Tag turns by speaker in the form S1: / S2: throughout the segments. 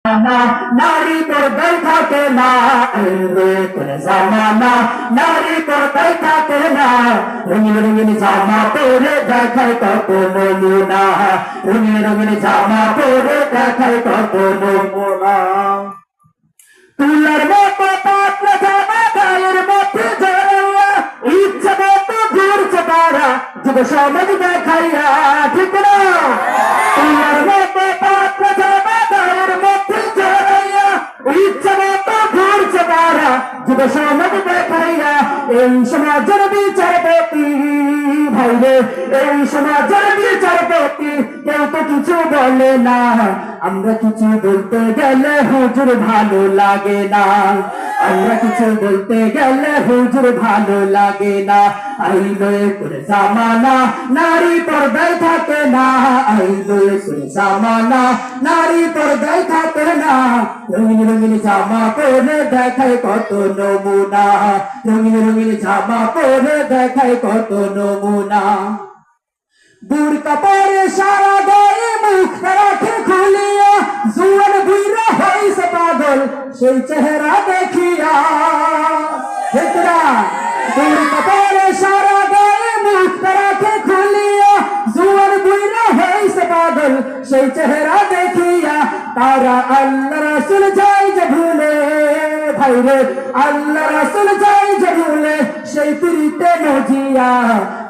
S1: না নারী পর্দায় থাকে না, জামানা নারী পর্দায় থাকে না। রঙিন রঙিন জামা পরে দেখায় কত নমুনা, রঙিন রঙিন জামা পরে দেখায় কত নমুনা। তুলার মতো পাতলা জামা গায়ের মধ্যে জড়াইয়া, ইচ্ছা মতো ঘুরছে তারা যুব সমাজ দেখাইয়া, ঠিক না? তুলার মতো পাতলা জামা গায়ের মধ্যে জড়াইয়া, ইচ্ছা মতো ঘুরছে তারা যুব সমাজ দেখাইয়া। এই সমাজের বিচারপতি ভাইরে, এই সমাজের বিচারপতি কেউ তো কিছু বলে না। আমরা কিছু বলতে গেলে হুজুর ভালো লাগে না, আমরা কিছু বলতে গেলে হুজুর ভালো লাগে না। আইলো করে জামানা নারী পর্দায় থাকে না, আইলো করে জামানা নারী পর্দায় থাকে না। রঙিন রঙিন জামা পরে দেখায় কত নমুনা, রঙিন রঙিন জামা পরে দেখায় কত নমুনা। বুরকা পরে সারা গায়ে মুখ রাখে খুলিয়া, জুয়ান বুইরা হইছে পাগল সেই চেহারা দেখিয়া। বুরকা পরে সারা গায়ে মুখ রাখে খুলিয়া, জুয়ান বুইরা হইছে পাগল সেই চেহারা দেখিয়া। তারা আল্লাহ রাসূল যায় যে ভুলে ভাইরে, আল্লাহ রাসূল যায় যে ভুলে সেই প্রীতে মজিয়া।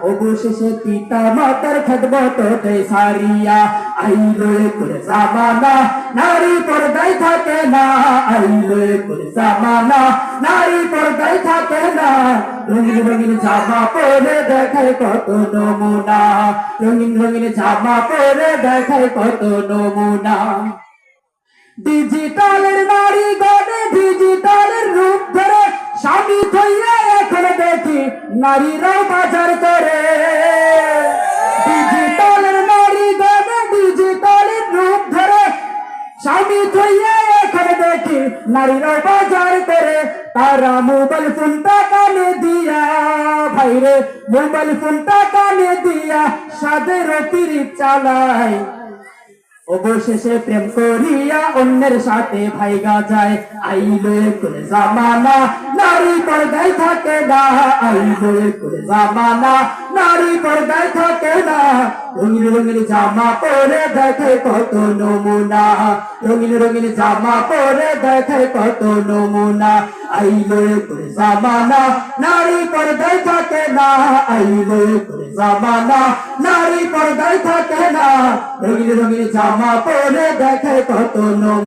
S1: অবশেষে পিতা মাতার খেদমত দেয় সারিয়া। আইলো করে জামানা নারী পর্দায় থাকে না, আইলো করে জামানা নারী পর্দায় থাকে না। রঙিন রঙিন জামা পরে দেখায় কত নমুনা, রঙিন রঙিন জামা পরে দেখায় কত নমুনা। ডিজিটালের নারী গড়ে ডিজিটালের রূপ ধরে, স্বামী থইয়া এখন দেখি নারীরাও বাজার করে। ডিজিটালের নারী গড়ে ডিজিটালের রূপ ধরে, স্বামী থইয়া এখন দেখি নারীরাও বাজার করে। তারা মোবাইল ফোনটা কানে দিয়া ভাইরে, মোবাইল ফোনটা কানে দিয়া সাদের পিরিত চালায়। অবশেষে প্রেম করিয়া অন্যের সাথে ভাইগা যায়। আইলো করে জামানা নারী পর্দায় থাকে না, আইলো করে জামানা নারী পর্দায় থাকে না। রঙিন রঙিন জামা পরে দেখায় কত নমুনা, রঙিন রঙিন জামা পরে দেখায় কত নমুনা। আইলো করে জামানা নারী পর্দায় থাকে না, আইলো করে জামানা নারী পর্দায় থাকে না। রঙিন রঙিন জামা পরে দেখায় কত নমুনা।